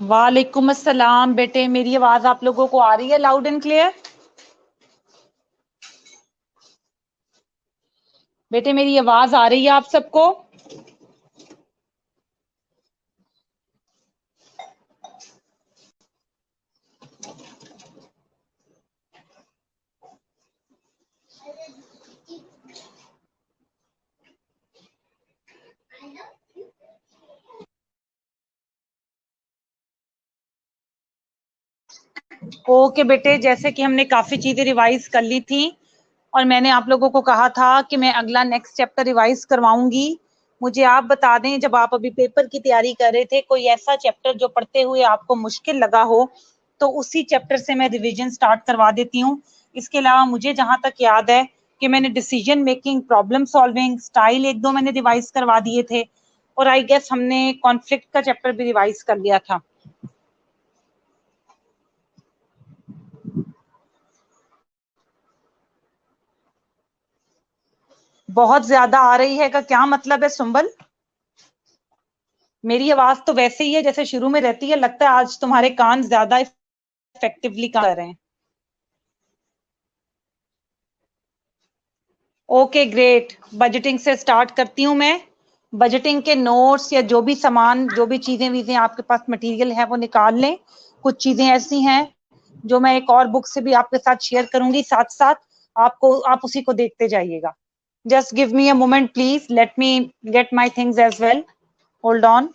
वालेकुम अस्सलाम बेटे, मेरी आवाज आप लोगों को आ रही है लाउड एंड क्लियर? बेटे मेरी आवाज आ रही है आप सबको? ओके बेटे, जैसे कि हमने काफी चीजें रिवाइज कर ली थी और मैंने आप लोगों को कहा था कि मैं अगला नेक्स्ट चैप्टर रिवाइज करवाऊंगी। मुझे आप बता दें, जब आप अभी पेपर की तैयारी कर रहे थे, कोई ऐसा चैप्टर जो पढ़ते हुए आपको मुश्किल लगा हो तो उसी चैप्टर से मैं रिवीजन स्टार्ट करवा देती हूँ। इसके अलावा मुझे जहां तक याद है कि मैंने decision making, problem solving, style एक दो मैंने रिवाइज करवा दिए थे और आई गेस हमने कॉन्फ्लिक्ट का चैप्टर भी रिवाइज कर लिया था। बहुत ज्यादा आ रही है का क्या मतलब है सुंबल? मेरी आवाज तो वैसे ही है जैसे शुरू में रहती है, लगता है आज तुम्हारे कान ज्यादा इफेक्टिवली कर रहे हैं। ओके ग्रेट, बजटिंग से स्टार्ट करती हूँ मैं। बजटिंग के नोट्स या जो भी सामान, जो भी चीजें वीजें आपके पास मटेरियल है वो निकाल लें। कुछ चीजें ऐसी हैं जो मैं एक और बुक से भी आपके साथ शेयर करूंगी, साथ साथ आप उसी को देखते जाइएगा। Just give me a moment please, let me get my things as well. Hold on.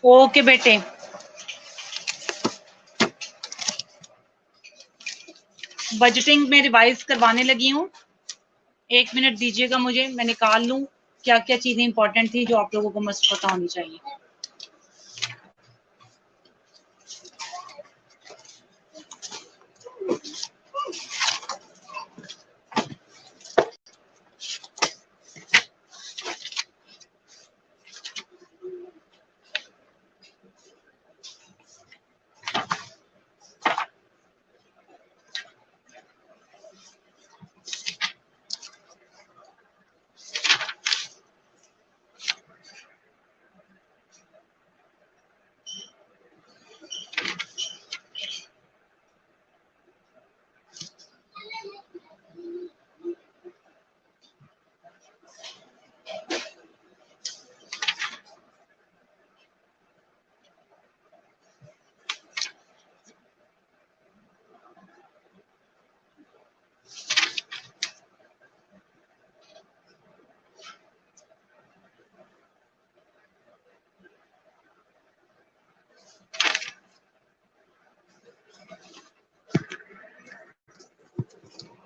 Okay बेटे, बजटिंग में रिवाइज करवाने लगी हूँ। एक मिनट दीजिएगा मुझे, मैं निकाल लूं क्या क्या चीजें इंपॉर्टेंट थी जो आप लोगों को मस्ट पता होनी चाहिए।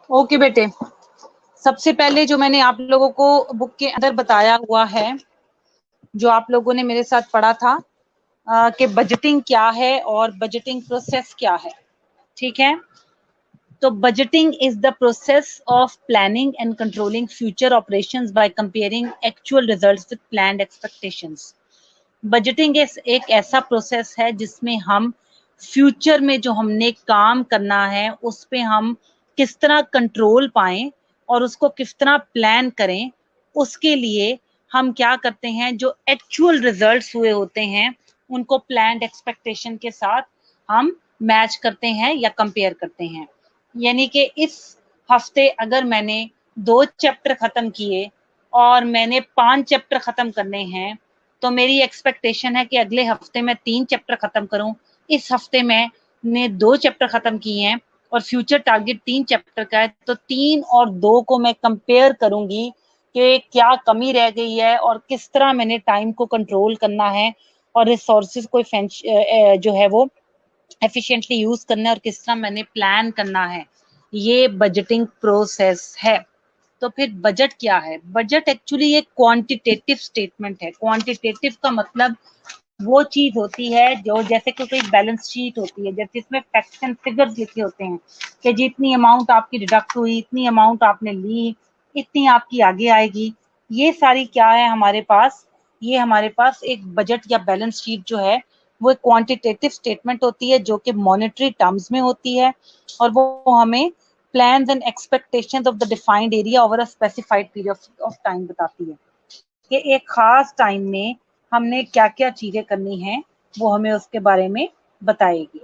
ओके बेटे, सबसे पहले जो मैंने आप लोगों को बुक के अंदर बताया हुआ है, जो आप लोगों ने मेरे साथ पढ़ा था कि बजटिंग क्या है और बजटिंग प्रोसेस क्या है, ठीक है? तो budgeting is the process of planning and controlling future operations by comparing actual results with planned expectations. Budgeting एक ऐसा प्रोसेस है जिसमें हम फ्यूचर में जो हमने काम करना है उस पे हम किस तरह कंट्रोल पाएं और उसको किस तरह प्लान करें। उसके लिए हम क्या करते हैं, जो एक्चुअल रिजल्ट्स हुए होते हैं उनको प्लान्ड एक्सपेक्टेशन के साथ हम मैच करते हैं या कंपेयर करते हैं। यानी कि इस हफ्ते अगर मैंने 2 चैप्टर खत्म किए और मैंने 5 चैप्टर खत्म करने हैं, तो मेरी एक्सपेक्टेशन है कि अगले हफ्ते मैं 3 चैप्टर खत्म करूं। इस हफ्ते मैंने 2 चैप्टर खत्म किए हैं और फ्यूचर टारगेट 3 चैप्टर का है, तो 3 और 2 को मैं कंपेयर करूंगी कि क्या कमी रह गई है और किस तरह मैंने टाइम को कंट्रोल करना है और रिसोर्सेज को जो है वो एफिशिएंटली यूज करना है और किस तरह मैंने प्लान करना है। ये बजटिंग प्रोसेस है। तो फिर बजट क्या है? बजट एक्चुअली एक क्वांटिटेटिव स्टेटमेंट है। क्वांटिटेटिव का मतलब वो चीज होती है जो जैसे कि कोई बैलेंस शीट होती है, जैसे इसमें फैक्ट्स एंड फिगर्स लिखे होते हैं कि जितनी अमाउंट आपकी डिडक्ट हुई, इतनी अमाउंट आपने ली, इतनी आपकी आगे आएगी। ये सारी क्या है हमारे पास? ये हमारे पास एक बजट या बैलेंस शीट जो है वो एक क्वांटिटेटिव स्टेटमेंट होती है जो कि मॉनेटरी टर्म्स में होती है और वो हमें plans and expectations of the defined area over a specified period of time बताती है कि एक खास टाइम में हमने क्या क्या चीजें करनी है, वो हमें उसके बारे में बताएगी।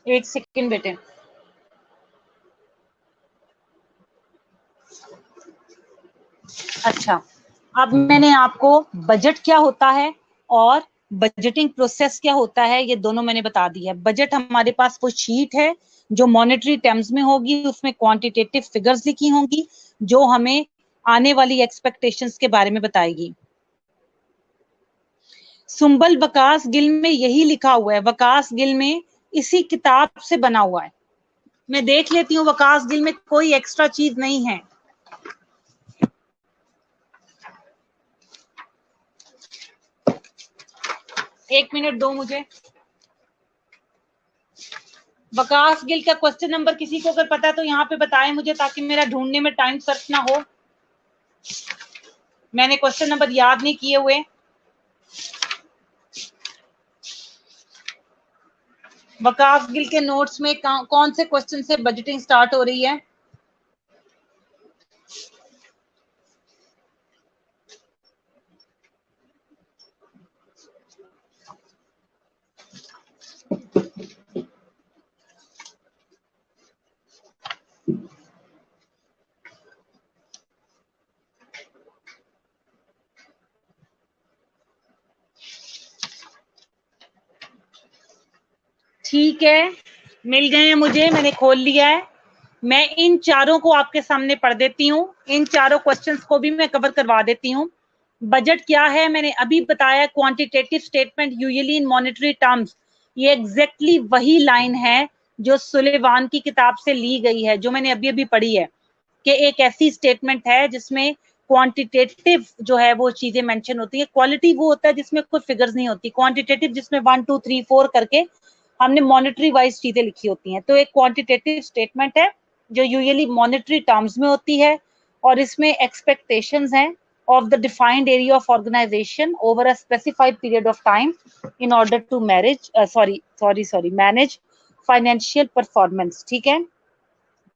एक सेकंड बेटे। अच्छा, अब मैंने आपको बजट क्या होता है और बजटिंग प्रोसेस क्या होता है ये दोनों मैंने बता दिया। बजट हमारे पास वो शीट है जो मॉनेटरी टर्म्स में होगी, उसमें क्वांटिटेटिव फिगर्स लिखी होंगी जो हमें आने वाली एक्सपेक्टेशंस के बारे में बताएगी। सुंबल वकास गिल में यही लिखा हुआ है, वकास गिल में इसी किताब से बना हुआ है। मैं देख लेती हूँ, वकास गिल में कोई एक्स्ट्रा चीज नहीं है। एक मिनट दो मुझे। वकास गिल का क्वेश्चन नंबर किसी को अगर पता है तो यहाँ पे बताएं मुझे, ताकि मेरा ढूंढने में टाइम सर्च ना हो। मैंने क्वेश्चन नंबर याद नहीं किए हुए। वकास गिल के नोट्स में कौन से क्वेश्चन से बजटिंग स्टार्ट हो रही है? ठीक है, मिल गए हैं मुझे, मैंने खोल लिया है। मैं इन चारों को आपके सामने पढ़ देती हूँ, इन चारों क्वेश्चंस को भी मैं कवर करवा देती हूँ। बजट क्या है मैंने अभी बताया, quantitative statement usually in monetary terms. ये एग्जैक्टली वही लाइन है जो सुलेवान की किताब से ली गई है, जो मैंने अभी अभी पढ़ी है, कि एक ऐसी स्टेटमेंट है जिसमें क्वांटिटेटिव जो है वो चीजें मेंशन होती है। क्वालिटी वो होता है जिसमें कोई फिगर्स नहीं होती, क्वांटिटेटिव जिसमें 1 2 3 4 करके हमने मॉनेटरी वाइज चीजें लिखी होती हैं। तो एक क्वांटिटेटिव स्टेटमेंट है जो यूजुअली मॉनेटरी टर्म्स में होती है और इसमें एक्सपेक्टेशंस हैं of the defined area of organization over a specified period of time in order to manage financial performance। ठीक है,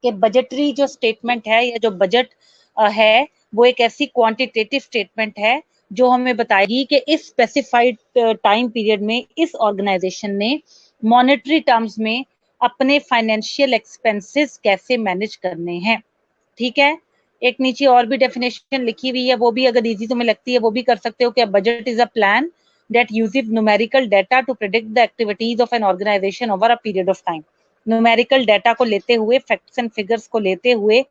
कि बजटरी जो स्टेटमेंट है या जो बजट है वो एक ऐसी क्वांटिटेटिव स्टेटमेंट है जो हमें बताएगी कि इस स्पेसिफाइड टाइम पीरियड में इस ऑर्गेनाइजेशन ने मॉनेटरी टर्म्स में अपने फाइनेंशियल एक्सपेंसेस कैसे मैनेज करने हैं। ठीक है, एक नीचे और भी डेफिनेशन लिखी हुई है, वो भी अगर इजी तुम्हें लगती है वो भी कर सकते हो कि budget is a plan that uses numerical data to predict the activities of an organization over a period of time. Numerical data को लेते हुए, facts and figures को लेते हुए,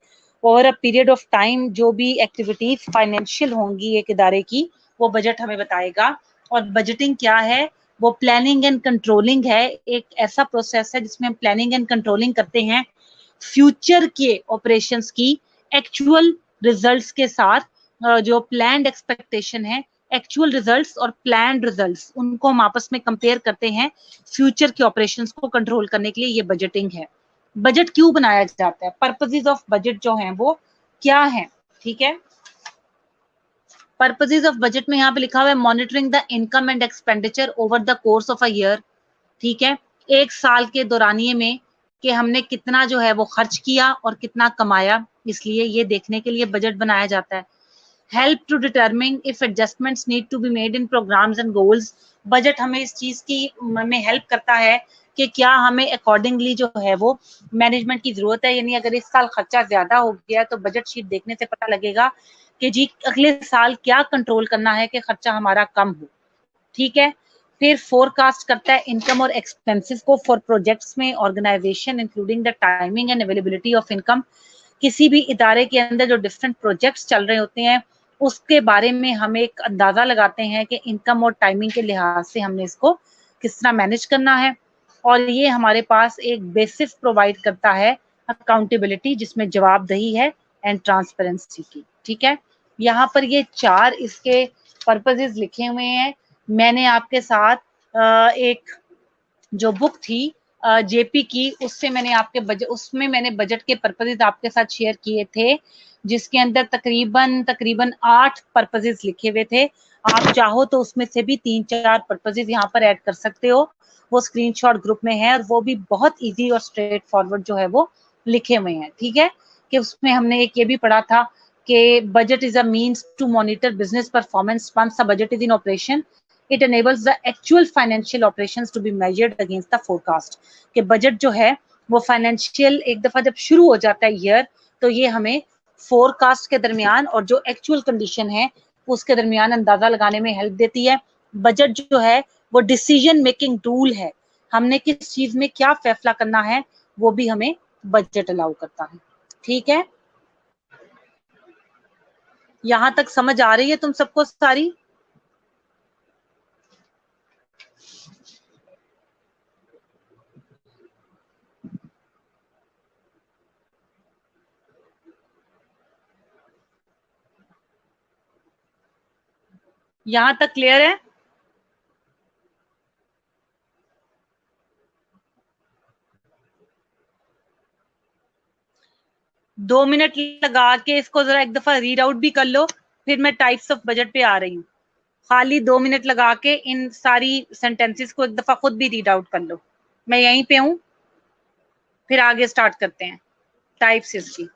over a period of time जो भी activities financial होंगी एक इदारे की, वो बजट हमें बताएगा। और बजटिंग क्या है? वो प्लानिंग एंड कंट्रोलिंग है। एक ऐसा प्रोसेस है जिसमें हम प्लानिंग एंड कंट्रोलिंग करते हैं फ्यूचर के ऑपरेशंस की एक्चुअल रिजल्ट्स के साथ। जो प्लान्ड एक्सपेक्टेशन है, एक्चुअल रिजल्ट्स और प्लान्ड रिजल्ट्स, उनको हम आपस में कंपेयर करते हैं फ्यूचर के ऑपरेशंस को कंट्रोल करने के लिए। ये बजटिंग है। बजट क्यों बनाया जाता है? पर्पसेस ऑफ बजट जो हैं वो क्या है? ठीक है, पर्पसेस ऑफ बजट में यहाँ पे लिखा हुआ है monitoring the income and expenditure over the course of a year. ठीक है, एक साल के दौरानिए में कि हमने कितना जो है वो खर्च किया और कितना कमाया, इसलिए ये देखने के लिए बजट बनाया जाता है। Help to determine if adjustments need to be made in programs and goals. Budget हमें इस चीज की में हेल्प करता है कि क्या हमें अकॉर्डिंगली जो है वो मैनेजमेंट की जरूरत है। यानी अगर इस साल खर्चा ज्यादा हो गया तो बजट शीट देखने से पता लगेगा कि जी अगले साल क्या कंट्रोल करना है कि खर्चा हमारा कम हो। ठीक है, फिर फोरकास्ट करता है इनकम और एक्सपेंसेस को फॉर प्रोजेक्ट्स में organization including the timing and availability of income. किसी भी इदारे के अंदर जो डिफरेंट प्रोजेक्ट्स चल रहे होते हैं उसके बारे में हम एक अंदाजा लगाते हैं कि इनकम और टाइमिंग के लिहाज से हमने इसको किस तरह मैनेज करना है। और ये हमारे पास एक बेसिस प्रोवाइड करता है अकाउंटेबिलिटी, जिसमें जवाबदेही है एंड ट्रांसपेरेंसी की। ठीक है, यहाँ पर ये 4 इसके पर्पसेस लिखे हुए हैं। मैंने आपके साथ एक जो बुक थी जेपी की, उससे मैंने आपके बजट, उसमें मैंने बजट के पर्पसेस आपके साथ शेयर किए थे, जिसके अंदर तकरीबन 8 पर्पसेस लिखे हुए थे। आप चाहो तो उसमें से भी 3-4 पर्पसेस यहाँ पर ऐड कर सकते हो। वो स्क्रीनशॉट ग्रुप में है और वो भी बहुत इजी और स्ट्रेट फॉरवर्ड जो है वो लिखे हुए हैं। ठीक है, कि उसमें हमने एक ये भी पढ़ा था कि budget is a means to monitor business performance once the budget is in operation. It enables the actual financial operations to be measured against the forecast। कि बजट जो है वो फाइनेंशियल एक दफा जब शुरू हो जाता है ईयर, तो ये हमें फोरकास्ट के दरमियान और जो एक्चुअल कंडीशन है उसके दरमियान अंदाजा लगाने में हेल्प देती है। बजट जो है वो डिसीजन मेकिंग टूल है। हमने किस चीज में क्या फैसला करना है वो भी हमें बजट अलाउ करता है। ठीक है, यहां तक समझ आ रही है तुम सबको सारी? यहां तक क्लियर है? 2 मिनट लगा के इसको जरा एक दफा रीड आउट भी कर लो, फिर मैं टाइप्स ऑफ बजट पे आ रही हूँ। खाली 2 मिनट लगा के इन सारी सेंटेंसेस को एक दफा खुद भी रीड आउट कर लो। मैं यहीं पे हूँ, फिर आगे स्टार्ट करते हैं टाइप्स इसकी।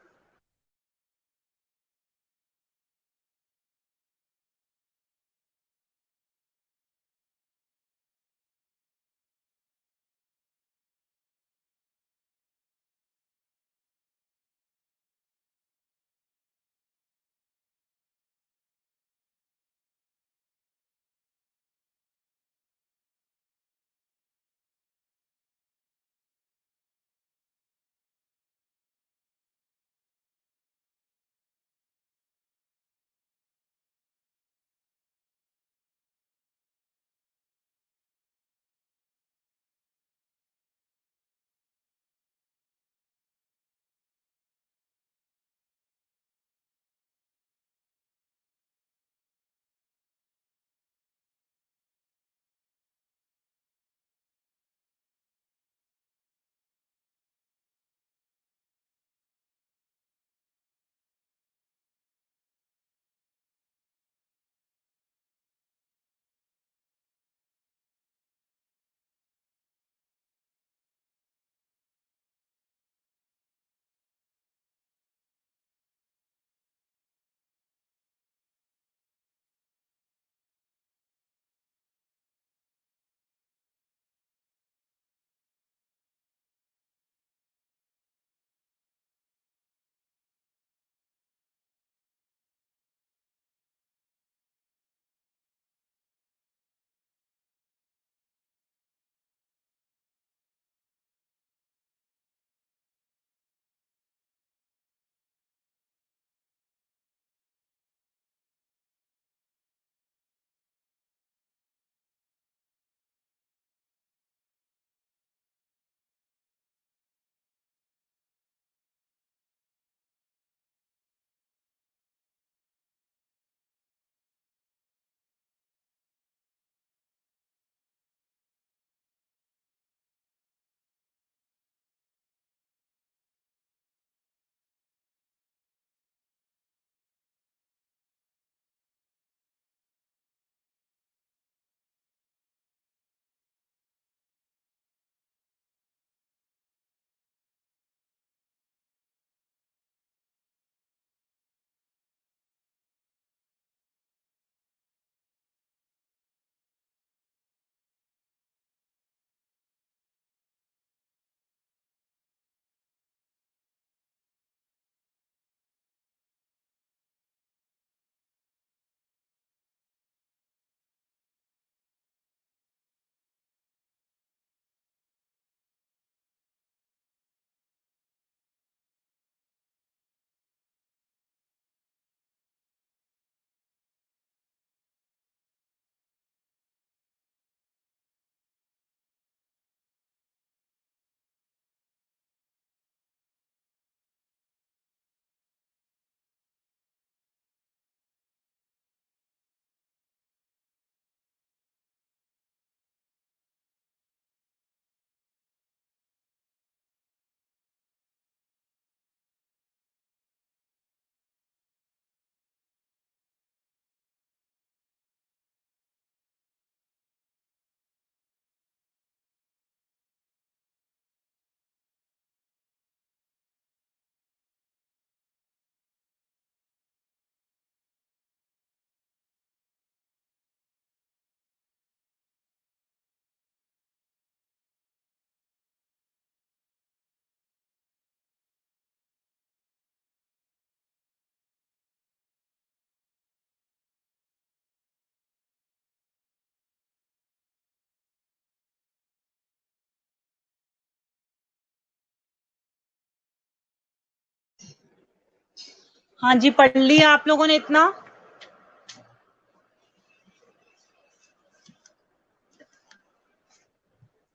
हाँ जी, पढ़ लिया आप लोगों ने इतना?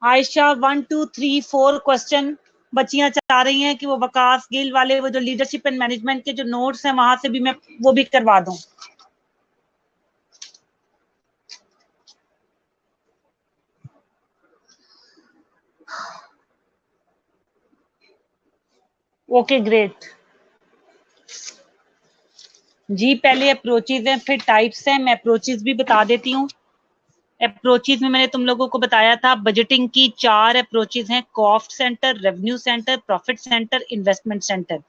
आयशा 1 2 3 4 क्वेश्चन बच्चियां चाह रही हैं कि वो वकास गिल वाले वो जो लीडरशिप एंड मैनेजमेंट के जो नोट्स हैं वहां से भी मैं वो भी करवा दूं। ओके ग्रेट जी। पहले अप्रोचेज हैं, फिर टाइप्स हैं। मैं अप्रोचेज भी बता देती हूँ। अप्रोचेज में मैंने तुम लोगों को बताया था बजटिंग की 4 अप्रोचेज हैं, cost centre, revenue centre, profit centre, investment centre.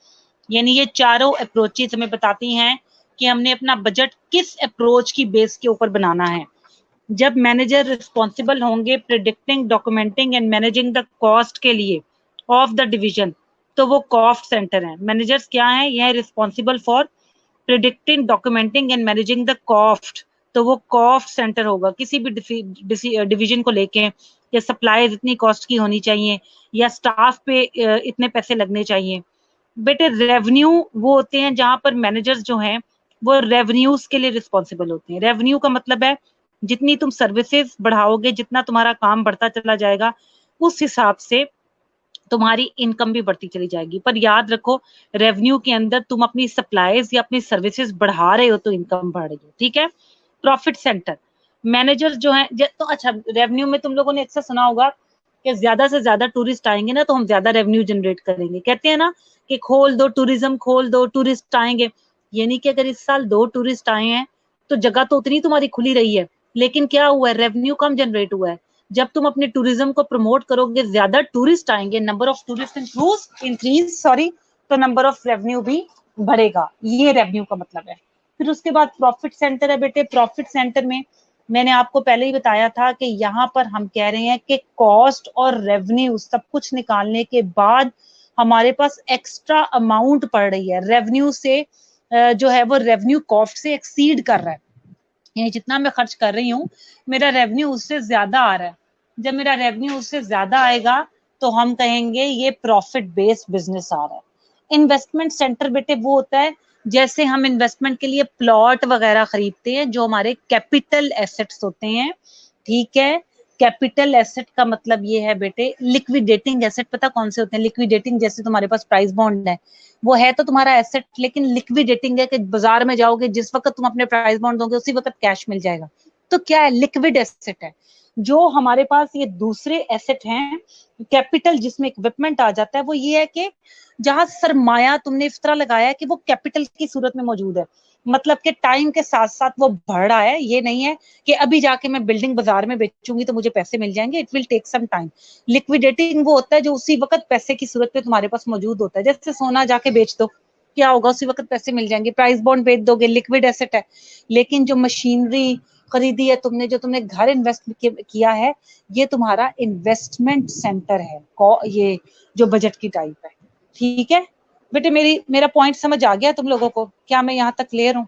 यानी ये चारों अप्रोचेज हमें बताती हैं कि हमने अपना बजट किस अप्रोच की बेस के ऊपर बनाना है। जब मैनेजर रिस्पॉन्सिबल होंगे predicting, documenting and managing the cost के लिए ऑफ द डिवीजन, तो वो कॉस्ट सेंटर है। मैनेजर्स क्या है? यह responsible for predicting, documenting and managing the cost, तो वो कॉस्ट सेंटर होगा किसी भी डिवीजन को लेके, या सप्लाईज इतनी कॉस्ट की होनी चाहिए, या स्टाफ पे इतने पैसे लगने चाहिए। बेटे रेवेन्यू वो होते हैं जहां पर मैनेजर्स जो हैं वो रेवेन्यूज के लिए रिस्पॉन्सिबल होते हैं। रेवेन्यू का मतलब है जितनी तुम सर्विसेज बढ़ाओगे, जितना तुम्हारा काम बढ़ता चला जाएगा, उस हिसाब से तुम्हारी इनकम भी बढ़ती चली जाएगी। पर याद रखो, रेवेन्यू के अंदर तुम अपनी सप्लाईज या अपनी सर्विसेज बढ़ा रहे हो तो इनकम बढ़ रही है, ठीक है। प्रॉफिट सेंटर मैनेजर्स जो है तो अच्छा, रेवेन्यू में तुम लोगों ने अक्सर सुना होगा कि ज्यादा से ज्यादा टूरिस्ट आएंगे ना तो हम ज्यादा रेवेन्यू जनरेट करेंगे। कहते हैं ना कि खोल दो टूरिज्म, खोल दो टूरिस्ट आएंगे। यानी कि अगर इस साल 2 टूरिस्ट आए हैं तो जगह तो उतनी तुम्हारी खुली रही है, लेकिन क्या हुआ है, रेवेन्यू कम जनरेट हुआ है। जब तुम अपने टूरिज्म को प्रमोट करोगे, ज्यादा टूरिस्ट आएंगे, number of tourist increase sorry, तो नंबर ऑफ रेवेन्यू भी बढ़ेगा। ये रेवेन्यू का मतलब है। फिर उसके बाद प्रॉफिट सेंटर है बेटे। प्रॉफिट सेंटर में मैंने आपको पहले ही बताया था कि यहाँ पर हम कह रहे हैं कि कॉस्ट और रेवेन्यू सब कुछ निकालने के बाद हमारे पास एक्स्ट्रा अमाउंट पड़ रही है रेवेन्यू से, जो है वो रेवेन्यू कॉस्ट से एक्सीड कर रहा है। यानी जितना मैं खर्च कर रही हूँ मेरा रेवेन्यू उससे ज्यादा आ रहा है। जब मेरा रेवेन्यू उससे ज्यादा आएगा तो हम कहेंगे ये प्रॉफिट बेस्ड बिजनेस आ रहा है। इन्वेस्टमेंट सेंटर बेटे वो होता है जैसे हम इन्वेस्टमेंट के लिए प्लॉट वगैरह खरीदते हैं, जो हमारे कैपिटल एसेट्स होते हैं, ठीक है। कैपिटल एसेट का मतलब ये है बेटे, लिक्विडेटिंग एसेट पता कौन से होते हैं? लिक्विडेटिंग जैसे तुम्हारे पास प्राइस बॉन्ड है, वो है तो तुम्हारा एसेट, लेकिन लिक्विडेटिंग है कि बाजार में जाओगे जिस वक्त तुम अपने प्राइस बॉन्ड दोगे उसी वक्त कैश मिल जाएगा। तो क्या है? लिक्विड एसेट है। जो हमारे पास ये दूसरे एसेट हैं, कैपिटल जिसमें इक्विपमेंट आ जाता है, वो ये है कि जहां सरमाया तुमने इस तरह लगाया है कि वो कैपिटल की सूरत में मौजूद है। मतलब कि टाइम के साथ साथ वो बढ़ रहा है। ये नहीं है कि अभी जाके मैं बिल्डिंग बाजार में बेचूंगी तो मुझे पैसे मिल जाएंगे। It will take some time. Liquidating वो होता है जो उसी वक्त पैसे की सूरत में तुम्हारे पास मौजूद होता है। जैसे सोना जाके बेच दो, क्या होगा? उसी वक्त पैसे मिल जाएंगे। प्राइस बॉन्ड बेच दोगे, लिक्विड एसेट है। लेकिन जो मशीनरी खरीदी है तुमने, जो तुमने घर इन्वेस्ट किया है, ये तुम्हारा इन्वेस्टमेंट सेंटर है। ये जो बजट की टाइप है, ठीक है बेटे। मेरा पॉइंट समझ आ गया तुम लोगों को? क्या मैं यहाँ तक क्लियर हूँ?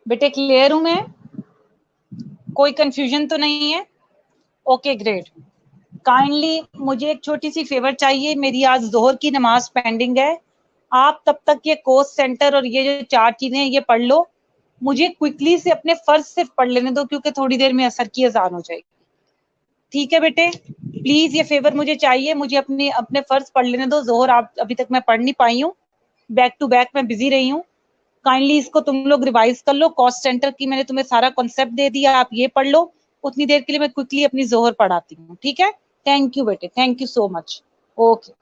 बेटे क्लियर हूँ मैं? कोई कंफ्यूजन तो नहीं है? Okay great. काइंडली मुझे एक छोटी सी फेवर चाहिए, मेरी आज जोहर की नमाज पेंडिंग है। आप तब तक ये कोर्स सेंटर और ये जो 4 चीजें ये पढ़ लो। मुझे क्विकली से अपने फर्ज सिर्फ पढ़ लेने दो क्योंकि थोड़ी देर में असर की अजान हो जाएगी। ठीक है बेटे, प्लीज ये फेवर मुझे चाहिए। मुझे अपने अपने फर्ज पढ़ लेने दो। जोहर आप अभी तक मैं पढ़ नहीं पाई हूँ, बैक टू बैक मैं बिजी रही हूँ। काइंडली इसको तुम लोग रिवाइज कर लो। कॉस्ट सेंटर की मैंने तुम्हें सारा कॉन्सेप्ट दे दिया, आप ये पढ़ लो। उतनी देर के लिए मैं क्विकली अपनी जोहर पढ़ाती हूँ, ठीक है। थैंक यू बेटे, thank you so much. Okay.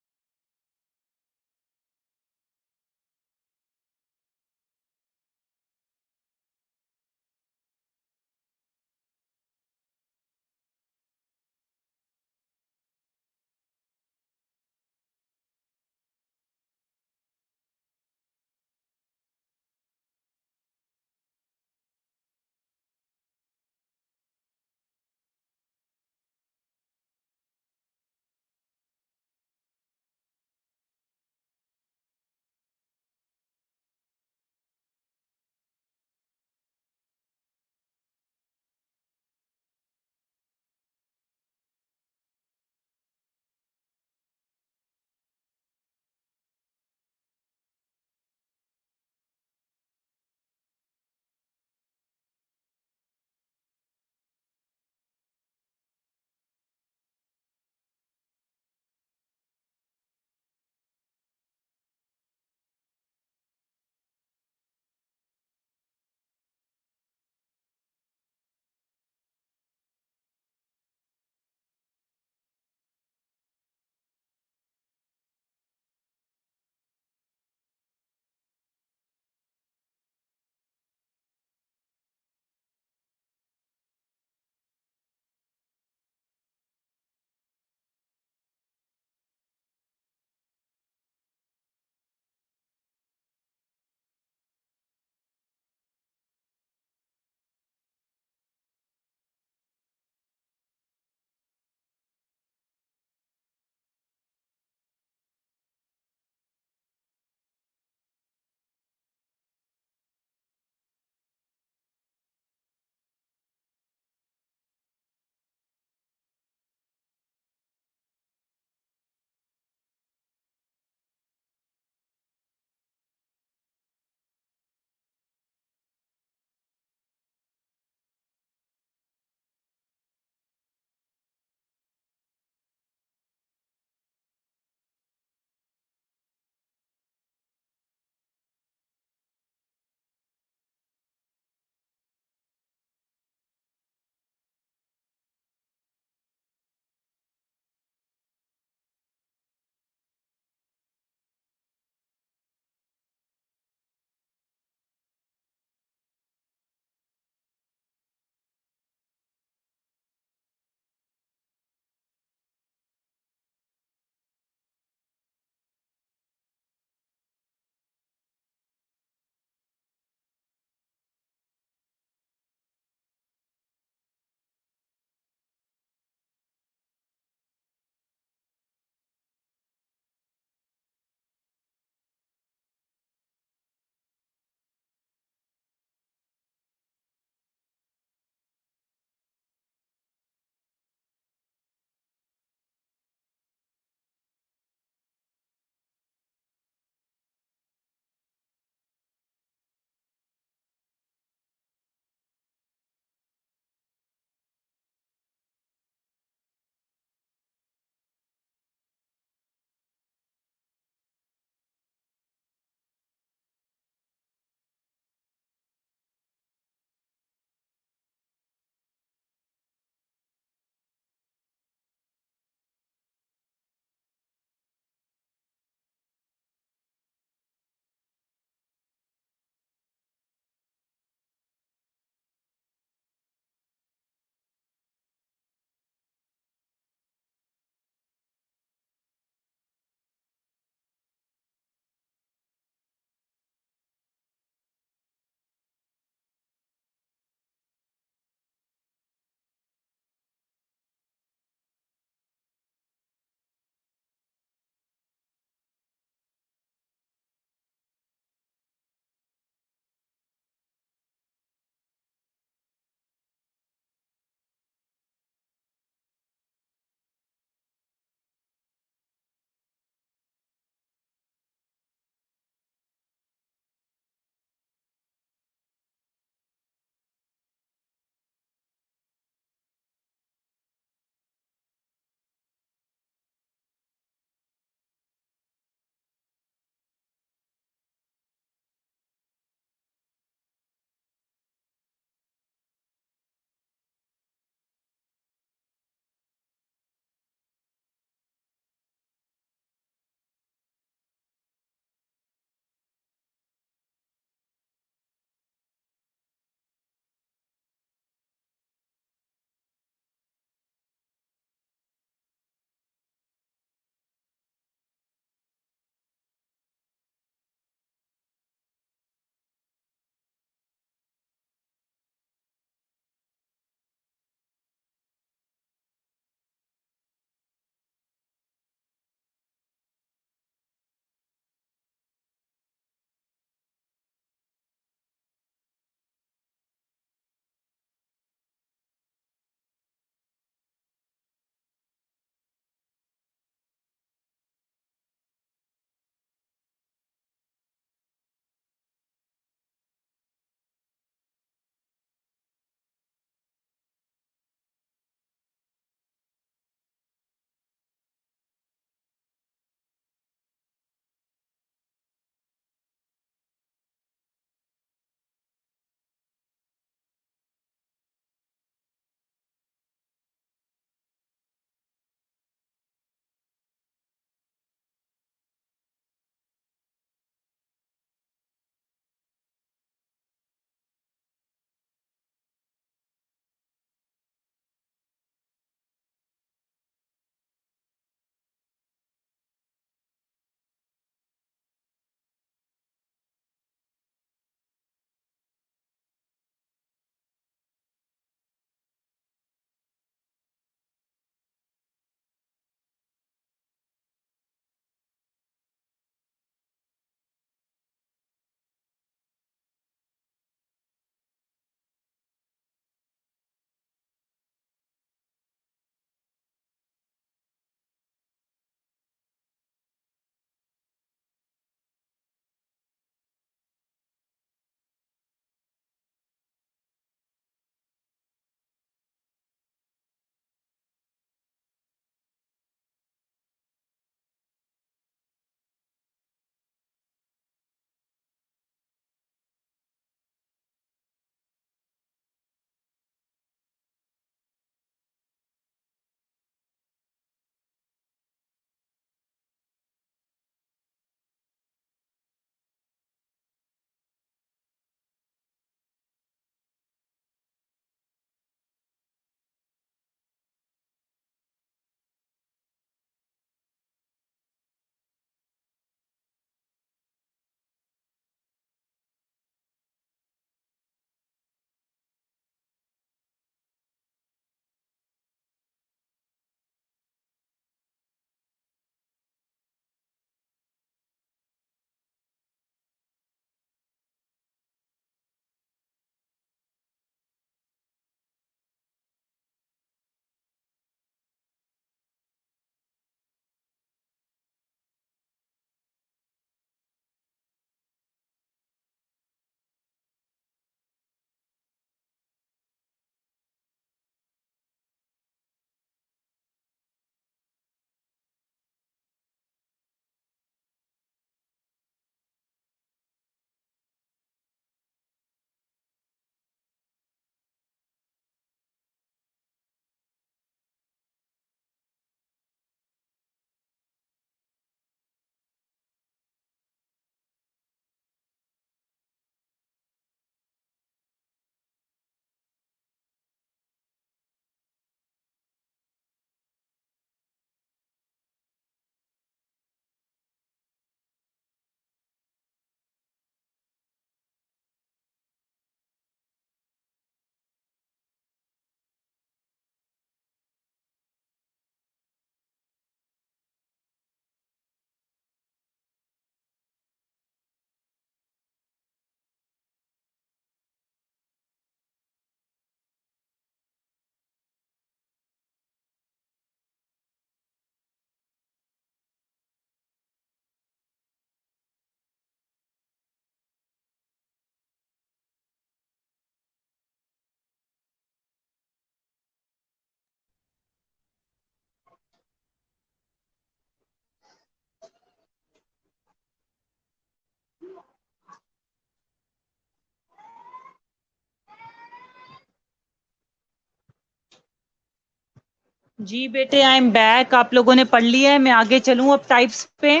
जी बेटे, आई एम बैक। आप लोगों ने पढ़ लिया है, मैं आगे चलूं अब टाइप्स पे।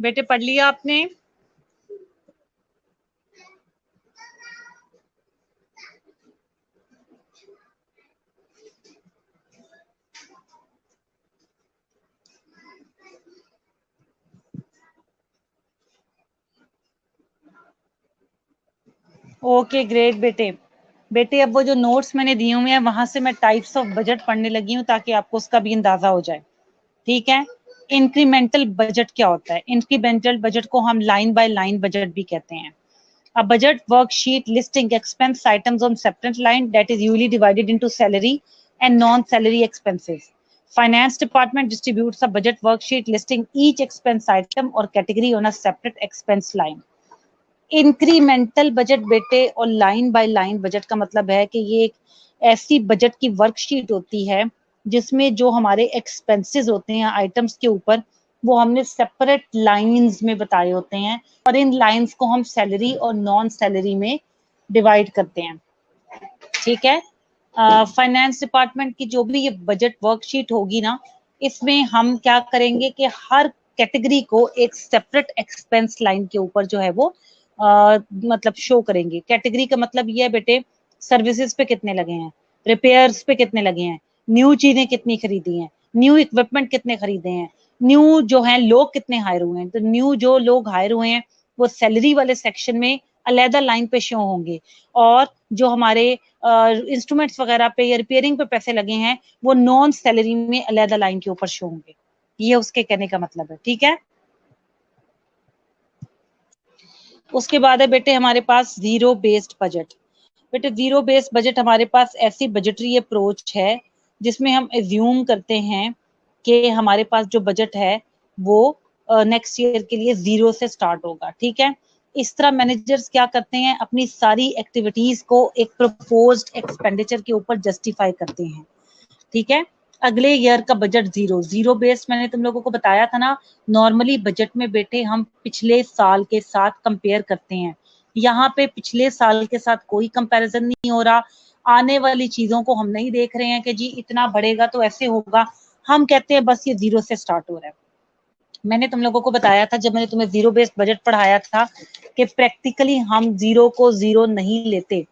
बेटे पढ़ लिया आपने? ओके ग्रेट बेटे। बेटे अब वो जो नोट्स मैंने दिए हुए हैं वहां से मैं टाइप्स ऑफ बजट पढ़ने लगी हूँ ताकि आपको उसका भी अंदाजा हो जाए। ठीक है। इंक्रीमेंटल बजट क्या होता है? इंक्रीमेंटल बजट को हम लाइन बाय लाइन बजट भी कहते हैं। A budget worksheet listing expense items on separate line that is usually divided into salary and non-salary expenses. Finance department distributes a budget worksheet listing each expense item or category on a separate expense line. Incremental budget बेटे और line by line budget का मतलब है कि ये एक ऐसी budget की वर्कशीट होती है जिसमें जो हमारे एक्सपेंसेस होते हैं आइटम्स के ऊपर वो हमने सेपरेट लाइंस में बताए होते हैं और इन लाइंस को हम सैलरी और नॉन सैलरी में डिवाइड करते हैं। ठीक है। फाइनेंस डिपार्टमेंट की जो भी ये बजट वर्कशीट होगी ना, इसमें हम क्या करेंगे कि हर कैटेगरी को एक सेपरेट एक्सपेंस लाइन के ऊपर जो है वो मतलब शो करेंगे। कैटेगरी का मतलब ये है बेटे, सर्विसेज पे कितने लगे हैं, रिपेयर्स पे कितने लगे हैं, न्यू चीजें कितनी खरीदी हैं, न्यू इक्विपमेंट कितने खरीदे हैं, न्यू जो है लोग कितने हायर हुए हैं। तो न्यू जो लोग हायर हुए हैं वो सैलरी वाले सेक्शन में अलहदा लाइन पे शो होंगे और जो हमारे इंस्ट्रूमेंट्स वगैरह पे या रिपेयरिंग पे पैसे लगे हैं वो नॉन सैलरी में अलहदा लाइन के ऊपर शो होंगे। ये उसके कहने का मतलब है। ठीक है। उसके बाद है बेटे हमारे पास जीरो बेस्ड बजट। बेटे जीरो बेस्ड बजट हमारे पास ऐसी बजटरी अप्रोच है जिसमें हम एज्यूम करते हैं कि हमारे पास जो बजट है वो नेक्स्ट ईयर के लिए जीरो से स्टार्ट होगा। ठीक है। इस तरह मैनेजर्स क्या करते हैं, अपनी सारी एक्टिविटीज को एक प्रपोज्ड एक्सपेंडिचर के ऊपर जस्टिफाई करते हैं। ठीक है। अगले ईयर का बजट जीरो, जीरो बेस्ड मैंने तुम लोगों को बताया था ना। नॉर्मली बजट में बेटे हम पिछले साल के साथ कंपेयर करते हैं। यहाँ पे पिछले साल के साथ कोई कंपैरिजन नहीं हो रहा। आने वाली चीजों को हम नहीं देख रहे हैं कि जी इतना बढ़ेगा तो ऐसे होगा। हम कहते हैं बस ये जीरो से स्टार्ट हो रहा है। मैंने तुम लोगों को बताया था जब मैंने तुम्हें जीरो बेस्ड बजट पढ़ाया था कि प्रैक्टिकली हम जीरो को जीरो नहीं लेते।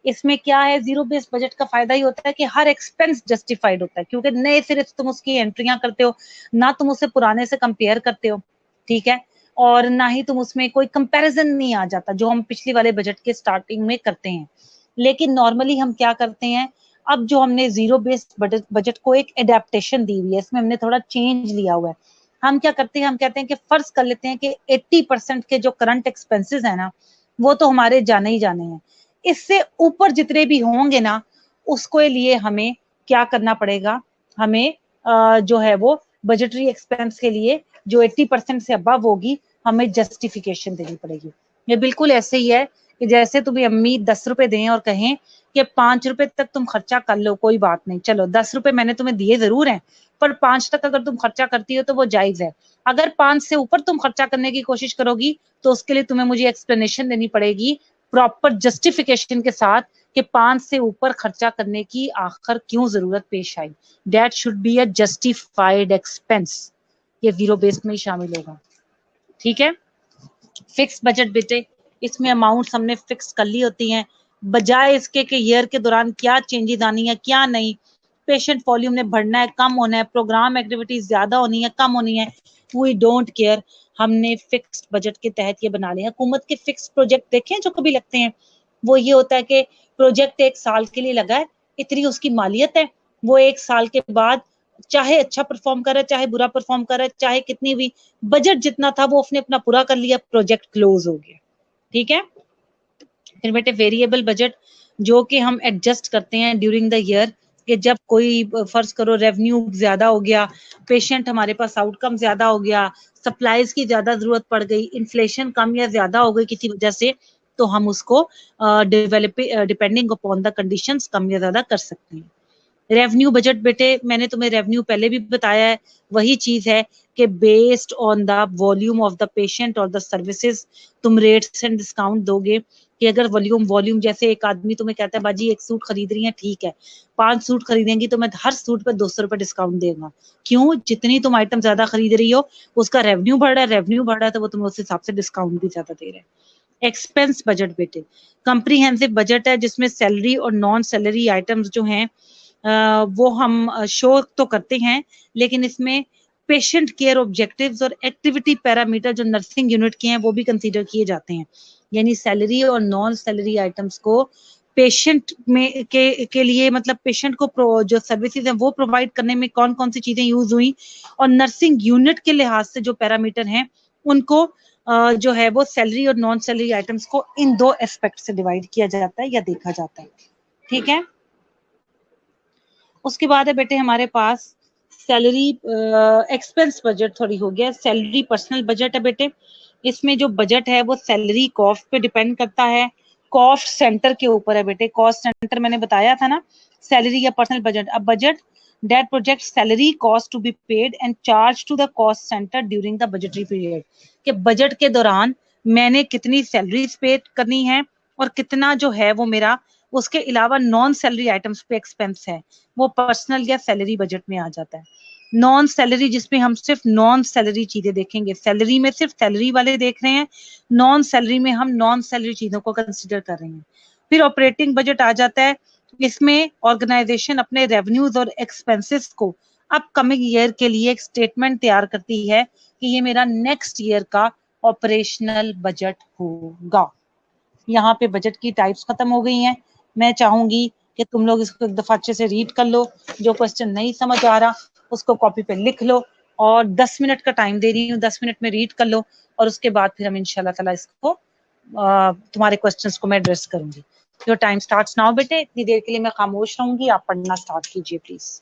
इसमें क्या है, जीरो बेस्ड बजट का फायदा ही होता है कि हर एक्सपेंस जस्टिफाइड होता है क्योंकि नए सिरे से तुम उसकी एंट्रियां करते हो, ना तुम उसे पुराने से कंपेयर करते हो। ठीक है। और ना ही तुम उसमें कोई कंपैरिजन नहीं आ जाता जो हम पिछले वाले बजट के स्टार्टिंग में करते हैं। लेकिन नॉर्मली हम क्या करते हैं, अब जो हमने जीरो बेस्ड बजट को एक एडेप्टेशन दी हुई है, इसमें हमने थोड़ा चेंज लिया हुआ है। हम क्या करते हैं, हम कहते हैं कि फर्ज कर लेते हैं कि 80% के जो करंट एक्सपेंसेस है ना वो तो हमारे जाने ही जाने हैं। इससे ऊपर जितने भी होंगे ना उसको लिए हमें क्या करना पड़ेगा, हमें जो है वो बजटरी एक्सपेंस के लिए जो 80% से अबव होगी हमें जस्टिफिकेशन देनी पड़ेगी। ये बिल्कुल ऐसे ही है कि जैसे तुम्हें अम्मी 10 रुपए दें और कहें कि 5 रुपए तक तुम खर्चा कर लो, कोई बात नहीं, चलो 10 रुपए मैंने तुम्हें दिए जरूर हैं पर 5 तक अगर तुम खर्चा करती हो तो वो जायज है। अगर 5 से ऊपर तुम खर्चा करने की कोशिश करोगी तो उसके लिए तुम्हें मुझे एक्सप्लेनेशन देनी पड़ेगी प्रॉपर जस्टिफिकेशन के साथ कि 5 से ऊपर खर्चा करने की आखिर क्यों जरूरत पेश आई। That should be a justified expense. ये जीरो बेस्ड में ही शामिल होगा। ठीक है। फिक्स बजट बेटे, इसमें अमाउंट्स हमने फिक्स कर ली होती हैं बजाय इसके कि ईयर के दौरान क्या चेंजेस आनी है क्या नहीं। पेशेंट वॉल्यूम ने बढ़ना है कम होना है, प्रोग्राम एक्टिविटीज ज्यादा होनी है कम होनी है, वी डोंट केयर। हमने फिक्स्ड बजट के तहत ये बना लिया। हुकूमत के फिक्स प्रोजेक्ट देखें जो कभी लगते हैं, वो ये होता है कि प्रोजेक्ट एक साल के लिए लगा है, इतनी उसकी मालियत है, वो एक साल के बाद चाहे अच्छा परफॉर्म करे चाहे बुरा परफॉर्म करे चाहे कितनी भी, बजट जितना था वो उसने अपना पूरा कर लिया, प्रोजेक्ट क्लोज हो गया। ठीक है। फिर बेटे वेरिएबल बजट जो कि हम एडजस्ट करते हैं ड्यूरिंग द ईयर कि जब कोई फर्ज करो रेवेन्यू ज्यादा हो गया, पेशेंट हमारे पास आउटकम ज्यादा हो गया, सप्लाईज की ज्यादा जरूरत पड़ गई, इन्फ्लेशन कम या ज्यादा हो गई किसी वजह से, तो हम उसको डिपेंडिंग अपॉन द कंडीशंस कम या ज्यादा कर सकते हैं। रेवेन्यू बजट बेटे मैंने तुम्हें रेवेन्यू पहले भी बताया है, वही चीज है कि based on the volume of the patient और द सर्विसेज तुम रेट्स एंड डिस्काउंट दोगे। कि अगर वॉल्यूम वॉल्यूम जैसे एक आदमी तुम्हें कहता है बाजी एक सूट खरीद रही है, ठीक है 5 सूट खरीदेंगी तो मैं हर सूट पे 200 रुपए डिस्काउंट देगा। क्यों? जितनी तुम आइटम ज्यादा खरीद रही हो उसका रेवेन्यू बढ़ रहा है, रेवेन्यू बढ़ रहा है तो वो तुम्हें उस हिसाब से डिस्काउंट भी ज्यादा दे रहे हैं। एक्सपेंस बजट बेटे, कंप्रीहेंसिव बजट है जिसमें सैलरी और नॉन सैलरी आइटम्स जो हैं वो हम शो तो करते हैं, लेकिन इसमें पेशेंट केयर ऑब्जेक्टिव्स और एक्टिविटी पैरामीटर जो नर्सिंग यूनिट के हैं वो भी कंसीडर किए जाते हैं। यानी सैलरी और नॉन सैलरी आइटम्स को पेशेंट में के लिए मतलब पेशेंट को जो सर्विसेज हैं वो प्रोवाइड करने में कौन कौन सी चीजें यूज हुई, और नर्सिंग यूनिट के लिहाज से जो पैरामीटर हैं उनको जो है वो सैलरी और नॉन सैलरी आइटम्स को इन दो एस्पेक्ट से डिवाइड किया जाता है या देखा जाता है। ठीक है। उसके बाद है बेटे हमारे पास सैलरी एक्सपेंस बजट थोड़ी हो गया, सैलरी पर्सनल बजट है बेटे। इसमें जो बजट है वो सैलरी कॉस्ट पे डिपेंड करता है, कॉस्ट सेंटर के ऊपर है बेटे। कॉस्ट सेंटर मैंने बताया था ना, सैलरी या पर्सनल बजट। अब budget that project salary cost to be paid and charge to the cost center during the budgetary period, कि बजट के दौरान मैंने कितनी सैलरीज पे करनी है और कितना जो है वो मेरा उसके अलावा नॉन सैलरी आइटम्स पे एक्सपेंस है, वो पर्सनल या सैलरी बजट में आ जाता है। नॉन सैलरी जिसमें हम सिर्फ नॉन सैलरी चीजें देखेंगे, सैलरी में सिर्फ सैलरी वाले देख रहे हैं, नॉन सैलरी में हम नॉन सैलरी चीजों को कंसिडर कर रहे हैं। फिर ऑपरेटिंग बजट आ जाता है, इसमें ऑर्गेनाइजेशन अपने रेवेन्यूज और एक्सपेंसेस को अपकमिंग ईयर के लिए एक स्टेटमेंट तैयार करती है कि ये मेरा नेक्स्ट ईयर का ऑपरेशनल बजट होगा। यहाँ पे बजट की टाइप्स खत्म हो गई हैं। मैं चाहूंगी कि तुम लोग इसको एक दफा अच्छे से रीड कर लो, जो क्वेश्चन नहीं समझ आ रहा उसको कॉपी पे लिख लो, और 10 मिनट का टाइम दे रही हूँ, 10 मिनट में रीड कर लो, और उसके बाद फिर हम इंशाल्लाह ताला इसको तुम्हारे क्वेश्चंस को मैं एड्रेस करूंगी। योर टाइम स्टार्ट्स नाउ बेटे, इतनी देर के लिए मैं खामोश रहूंगी, आप पढ़ना स्टार्ट कीजिए प्लीज।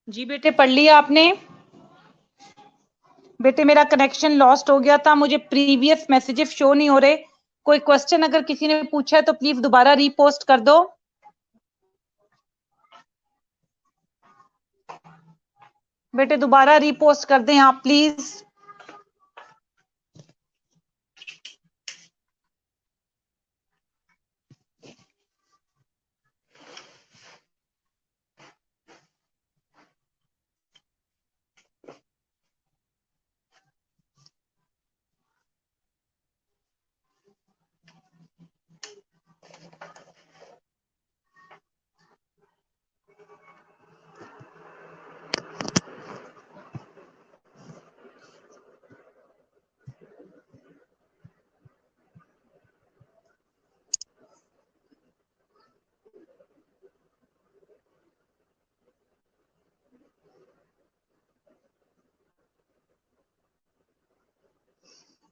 जी बेटे, पढ़ लिया आपने? बेटे मेरा कनेक्शन लॉस्ट हो गया था, मुझे प्रीवियस मैसेजेस शो नहीं हो रहे। कोई क्वेश्चन अगर किसी ने पूछा है तो प्लीज दोबारा रीपोस्ट कर दो। बेटे दोबारा रीपोस्ट कर दें आप प्लीज।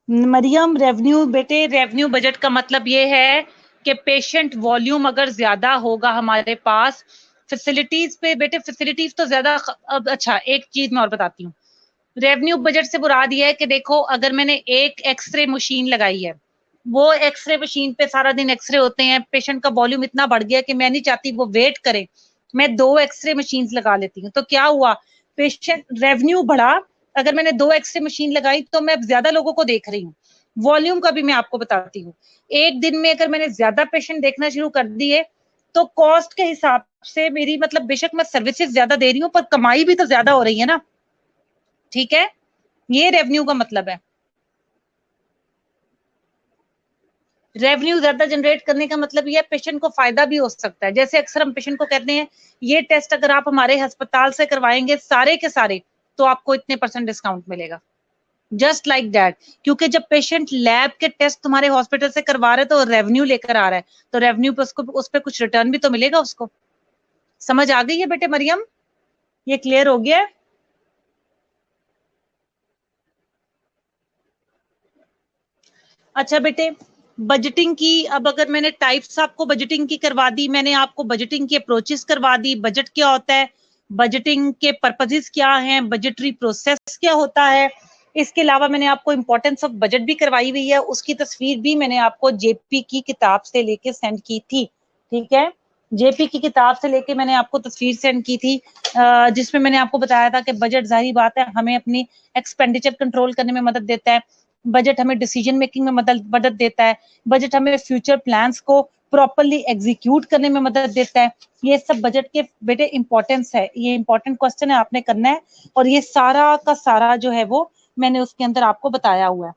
मरियम, रेवेन्यू बेटे, रेवेन्यू बजट का मतलब ये है कि पेशेंट वॉल्यूम अगर ज्यादा होगा हमारे पास, फैसिलिटीज पे बेटे, फैसिलिटीज तो ज्यादा। अब अच्छा, एक चीज मैं और बताती हूँ। रेवेन्यू बजट से मुराद ये है कि देखो, अगर मैंने एक एक्सरे मशीन लगाई है, वो एक्सरे मशीन पे सारा दिन एक्सरे होते हैं, पेशेंट का वॉल्यूम इतना बढ़ गया कि मैं नहीं चाहती वो वेट करे, मैं 2 एक्सरे मशीन लगा लेती हूँ। तो क्या हुआ, पेशेंट रेवेन्यू बढ़ा। अगर मैंने 2 एक्सरे मशीन लगाई तो मैं ज्यादा लोगों को देख रही हूँ। वॉल्यूम का भी मैं आपको बताती हूँ। एक दिन में अगर मैंने ज्यादा पेशेंट देखना शुरू कर दिए तो कॉस्ट के हिसाब से मेरी, मतलब बेशक मैं सर्विसेज ज्यादा दे रही हूँ पर कमाई भी तो ज्यादा हो रही है ना। ठीक है, ये रेवेन्यू का मतलब है। रेवेन्यू ज्यादा जनरेट करने का मतलब ये पेशेंट को फायदा भी हो सकता है। जैसे अक्सर हम पेशेंट को कहते हैं, ये टेस्ट अगर आप हमारे अस्पताल से करवाएंगे सारे के सारे, तो आपको इतने % डिस्काउंट मिलेगा। Just like that. क्योंकि जब पेशेंट लैब के टेस्ट तुम्हारे हॉस्पिटल से करवा रहे तो रेवेन्यू लेकर आ रहा है, तो रेवेन्यू पे उसको, उस पर कुछ रिटर्न भी तो मिलेगा उसको। समझ आ गई है बेटे मरियम? ये क्लियर हो गया है? अच्छा बेटे, बजटिंग की, अब अगर मैंने टाइप्स आपको बजटिंग की करवा दी, मैंने आपको बजटिंग की अप्रोचेस करवा दी, बजट क्या होता है, बजटिंग के पर्पसेस क्या हैं, बजटरी प्रोसेस क्या होता है। इसके अलावा मैंने आपको इंपॉर्टेंस ऑफ बजट भी करवाई हुई है, उसकी तस्वीर भी मैंने आपको जेपी की किताब से लेके सेंड की थी। ठीक है, जेपी की किताब से लेके मैंने आपको तस्वीर सेंड की थी, जिसमें मैंने आपको बताया था कि बजट जाहिर बात है हमें अपनी एक्सपेंडिचर कंट्रोल करने में मदद देता है, बजट हमें डिसीजन मेकिंग में मदद देता है, बजट हमें फ्यूचर प्लान्स को प्रॉपरली एग्जीक्यूट करने में मदद देता है। ये सब बजट के बेटे इंपॉर्टेंस है, ये इंपॉर्टेंट क्वेश्चन है, आपने करना है। और ये सारा का सारा जो है वो मैंने उसके अंदर आपको बताया हुआ है।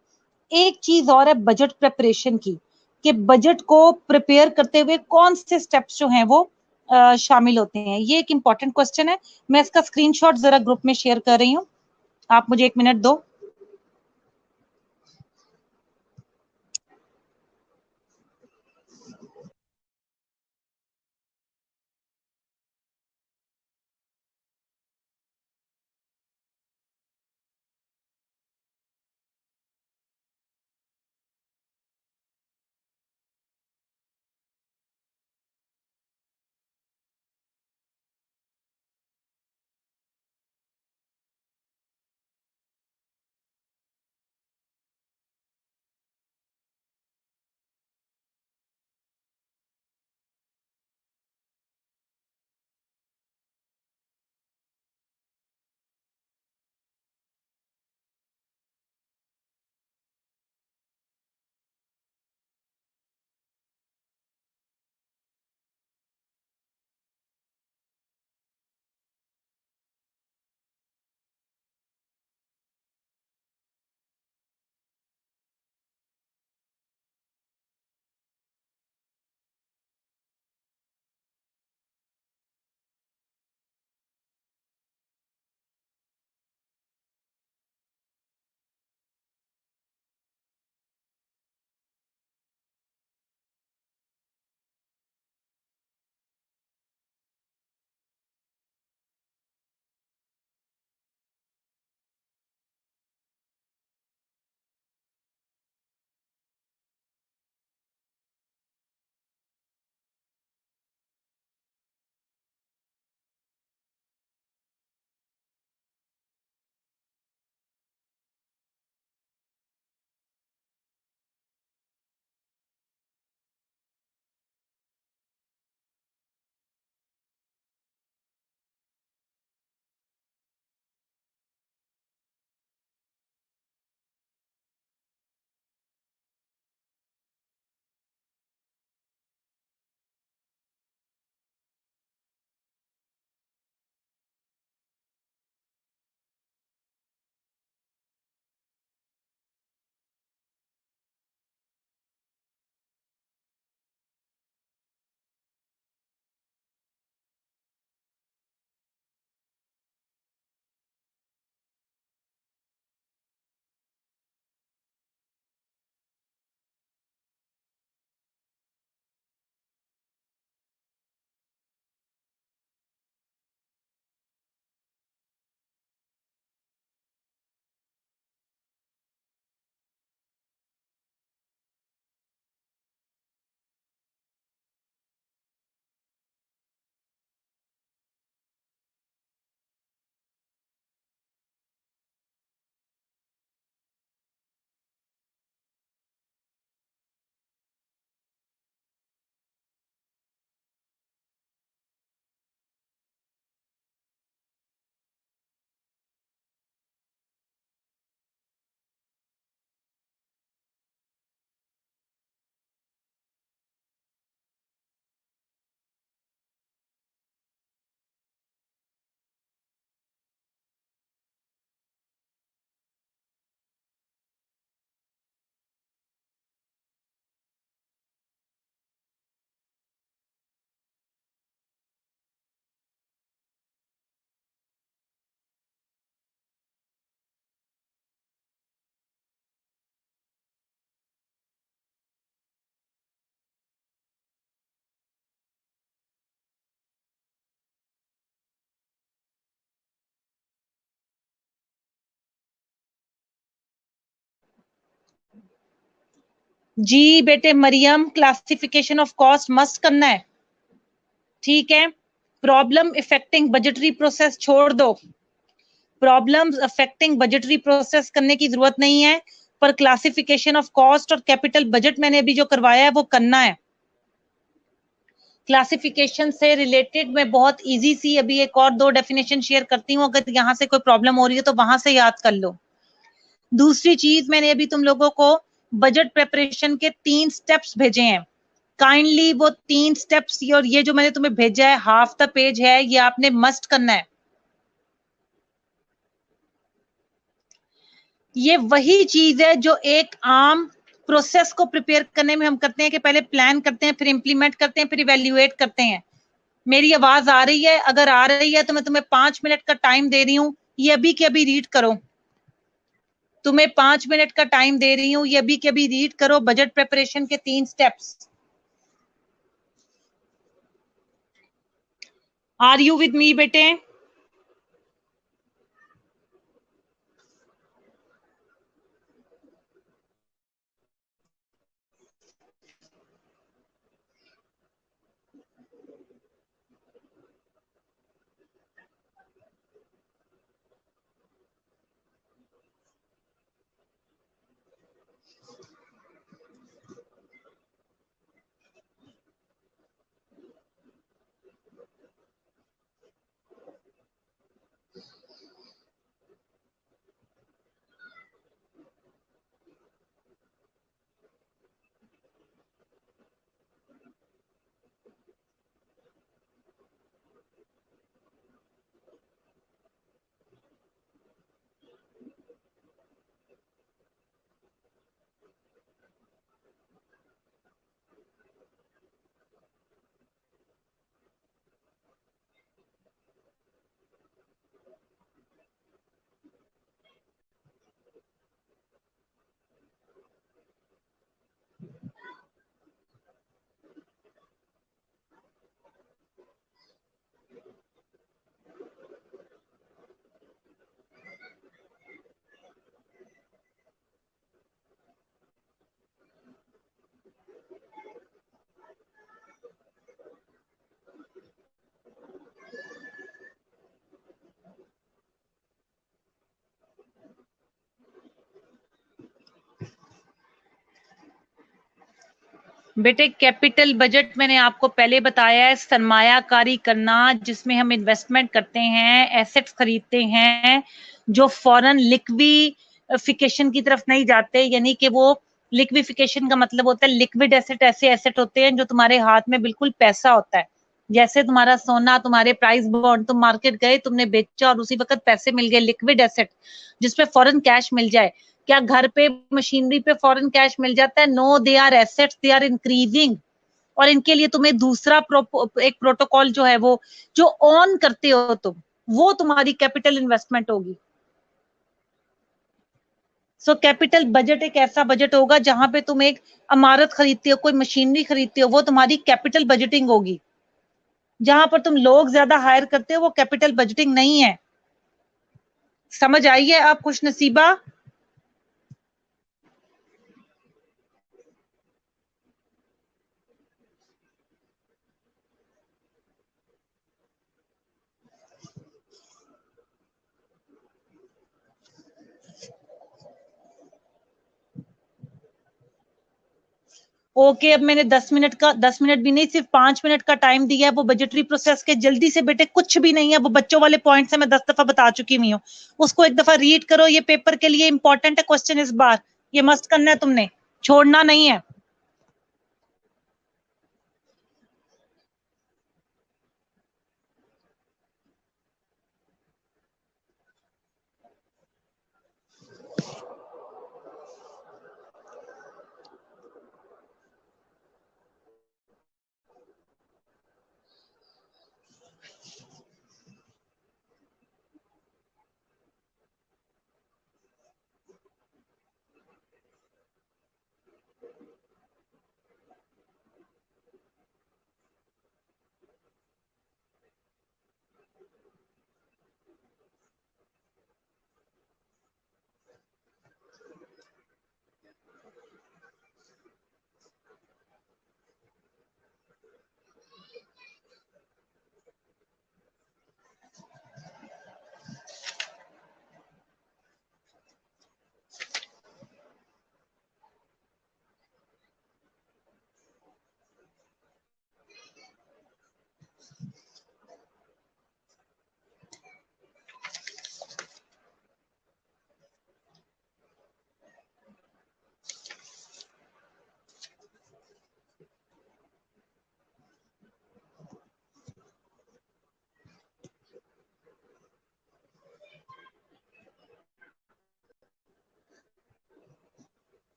एक चीज और है बजट प्रिपरेशन की, कि बजट को प्रिपेयर करते हुए कौन से स्टेप्स जो हैं वो शामिल होते हैं। ये एक इंपॉर्टेंट क्वेश्चन है। मैं इसका स्क्रीनशॉट जरा ग्रुप में शेयर कर रही हूँ, आप मुझे 1 मिनट दो। जी बेटे Mariam, classification of cost must करना है, ठीक है। प्रॉब्लम इफेक्टिंग बजटरी प्रोसेस छोड़ दो, प्रॉब्लम्स अफेक्टिंग बजटरी प्रोसेस करने की जरूरत नहीं है, पर क्लासिफिकेशन ऑफ कॉस्ट और कैपिटल बजट मैंने अभी जो करवाया है वो करना है। क्लासिफिकेशन से रिलेटेड मैं बहुत इजी सी अभी एक और 2 डेफिनेशन शेयर करती हूँ, अगर यहाँ से कोई प्रॉब्लम हो रही है तो वहां से याद कर लो। दूसरी चीज, मैंने अभी तुम लोगों को बजट प्रिपरेशन के 3 स्टेप्स भेजे हैं, काइंडली वो 3 स्टेप्स और ये जो मैंने तुम्हें भेजा है हाफ द पेज है, ये आपने मस्ट करना है। ये वही चीज है जो एक आम प्रोसेस को प्रिपेयर करने में हम करते हैं कि पहले प्लान करते हैं, फिर इंप्लीमेंट करते हैं, फिर इवेल्युएट करते हैं। मेरी आवाज आ रही है? अगर आ रही है तो मैं तुम्हें 5 मिनट का टाइम दे रही हूँ, ये अभी के अभी रीड करो। तुम्हें 5 मिनट का टाइम दे रही हूँ, ये अभी के अभी रीड करो बजट प्रिपरेशन के 3 steps. Are you with me बेटे? बेटे कैपिटल बजट मैंने आपको पहले बताया है, सरमायाकारी करना जिसमें हम इन्वेस्टमेंट करते हैं, एसेट्स खरीदते हैं जो फॉरेन लिक्विफिकेशन की तरफ नहीं जाते, यानी कि वो लिक्विफिकेशन का मतलब होता है लिक्विड एसेट, ऐसे एसेट होते हैं जो तुम्हारे हाथ में बिल्कुल पैसा होता है, जैसे तुम्हारा सोना, तुम्हारे प्राइस बॉन्ड, तुम मार्केट गए, तुमने बेचा और उसी वक्त पैसे मिल गए, लिक्विड एसेट जिसपे फॉरेन कैश मिल जाए। क्या घर पे मशीनरी पे फॉरेन कैश मिल जाता है? No, they are assets, they are increasing. और इनके लिए तुम्हें दूसरा एक प्रोटोकॉल जो है वो जो ऑन करते हो तुम, वो तुम्हारी कैपिटल इन्वेस्टमेंट होगी। सो कैपिटल बजट एक ऐसा बजट होगा जहां पे तुम एक इमारत खरीदते हो, कोई मशीनरी खरीदते हो, वो तुम्हारी कैपिटल बजटिंग होगी। जहां पर तुम लोग ज्यादा हायर करते हो वो कैपिटल बजटिंग नहीं है। समझ आई है आप खुश नसीबा? ओके, अब मैंने 10 मिनट भी नहीं, सिर्फ 5 मिनट का टाइम दिया है वो बजटरी प्रोसेस के। जल्दी से बेटे, कुछ भी नहीं है, वो बच्चों वाले पॉइंट्स है, मैं 10 दफा बता चुकी हुई हूँ। उसको एक दफा रीड करो, ये पेपर के लिए इंपॉर्टेंट है क्वेश्चन इस बार, ये मस्ट करना है तुमने, छोड़ना नहीं है।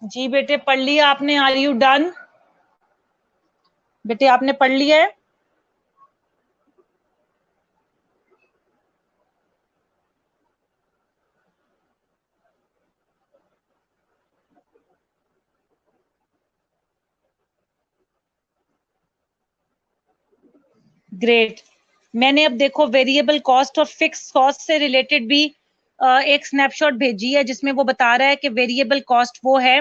जी बेटे पढ़ लिया आपने? Are you done? बेटे आपने पढ़ लिया है? ग्रेट। मैंने अब देखो वेरिएबल कॉस्ट और फिक्स कॉस्ट से रिलेटेड भी एक स्नैपशॉट भेजी है, जिसमें वो बता रहा है कि वेरिएबल कॉस्ट वो है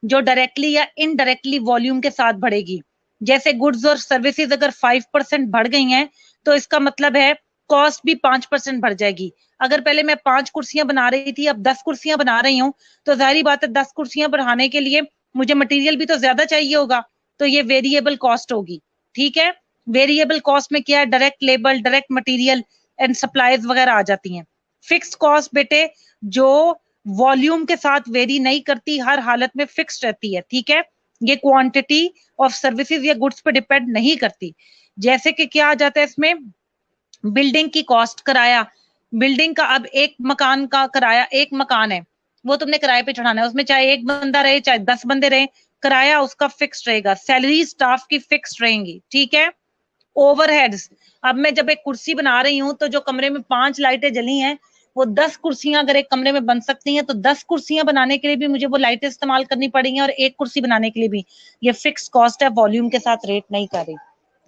जो डायरेक्टली या इनडायरेक्टली वॉल्यूम के साथ बढ़ेगी। जैसे गुड्स और सर्विसेज अगर 5% बढ़ गई हैं तो इसका मतलब है कॉस्ट भी 5% बढ़ जाएगी। अगर पहले मैं 5 कुर्सियां बना रही थी, अब 10 कुर्सियां बना रही हूँ, तो जाहिर बात है 10 कुर्सियां बढ़ाने के लिए मुझे मटेरियल भी तो ज्यादा चाहिए होगा, तो ये वेरिएबल कॉस्ट होगी। ठीक है, वेरिएबल कॉस्ट में क्या है, direct labour, direct material and supplies वगैरह आ जाती हैं। फिक्स कॉस्ट बेटे जो वॉल्यूम के साथ वेरी नहीं करती, हर हालत में फिक्स रहती है। ठीक है, ये क्वांटिटी ऑफ सर्विसेज या गुड्स पे डिपेंड नहीं करती। जैसे कि क्या आ जाता है इसमें, बिल्डिंग की कॉस्ट, किराया। बिल्डिंग का अब एक मकान का किराया, एक मकान है वो तुमने किराए पे चढ़ाना है, उसमें चाहे एक बंदा रहे चाहे 10 बंदे रहे, किराया उसका फिक्स रहेगा, सैलरी स्टाफ की फिक्स रहेंगी। ठीक है, ओवरहेड्स, अब मैं जब एक कुर्सी बना रही हूँ तो जो कमरे में 5 लाइटें जली हैं, वो 10 कुर्सियां अगर एक कमरे में बन सकती हैं तो 10 कुर्सियां बनाने के लिए भी मुझे वो लाइटें इस्तेमाल करनी पड़ेंगी, और एक कुर्सी बनाने के लिए भी। ये फिक्स कॉस्ट है, वॉल्यूम के साथ रेट नहीं कर रही।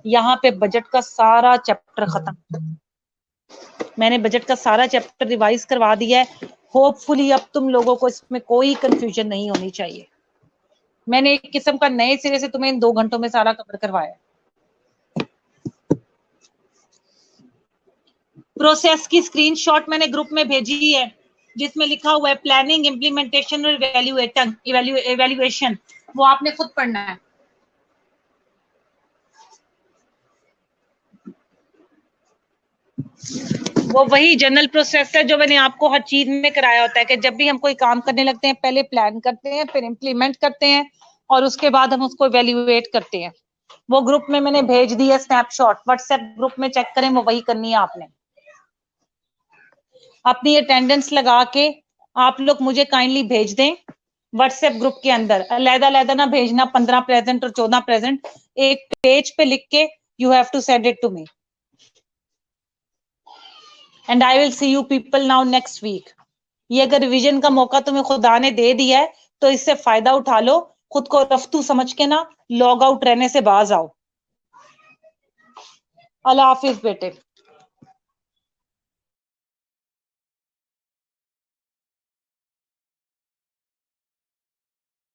यहाँ पे बजट का सारा चैप्टर खत्म, मैंने बजट का सारा चैप्टर रिवाइज करवा दिया है। होपफुली अब तुम लोगों को इसमें कोई कंफ्यूजन नहीं होनी चाहिए। मैंने एक किस्म का नए सिरे से तुम्हें इन 2 घंटों में सारा कवर करवाया। प्रोसेस की स्क्रीनशॉट मैंने ग्रुप में भेजी है, जिसमें लिखा हुआ है प्लानिंग, इम्प्लीमेंटेशन और इवेल्युएशन। वो आपने खुद पढ़ना है। वो वही जनरल प्रोसेस है जो मैंने आपको हर चीज में कराया होता है, कि जब भी हम कोई काम करने लगते हैं पहले प्लान करते हैं, फिर इम्प्लीमेंट करते हैं, और उसके बाद हम उसको इवेल्युएट करते हैं। वो ग्रुप में मैंने भेज दी है स्नैपशॉट, व्हाट्सएप ग्रुप में चेक करें, वो वही करनी है आपने। अपनी अटेंडेंस लगा के आप लोग मुझे काइंडली भेज दें व्हाट्सएप ग्रुप के अंदर। अलग-अलग ना भेजना 15 प्रेजेंट और 14 प्रेजेंट, एक पेज पे लिख के you have to send it to me and I will see you people now next week. ये अगर रिवीजन का मौका तुम्हें खुदा ने दे दिया है तो इससे फायदा उठा लो, खुद को रफ्तू समझ के ना लॉग आउट रहने से बाज आओ। अल्लाह हाफिज बेटे।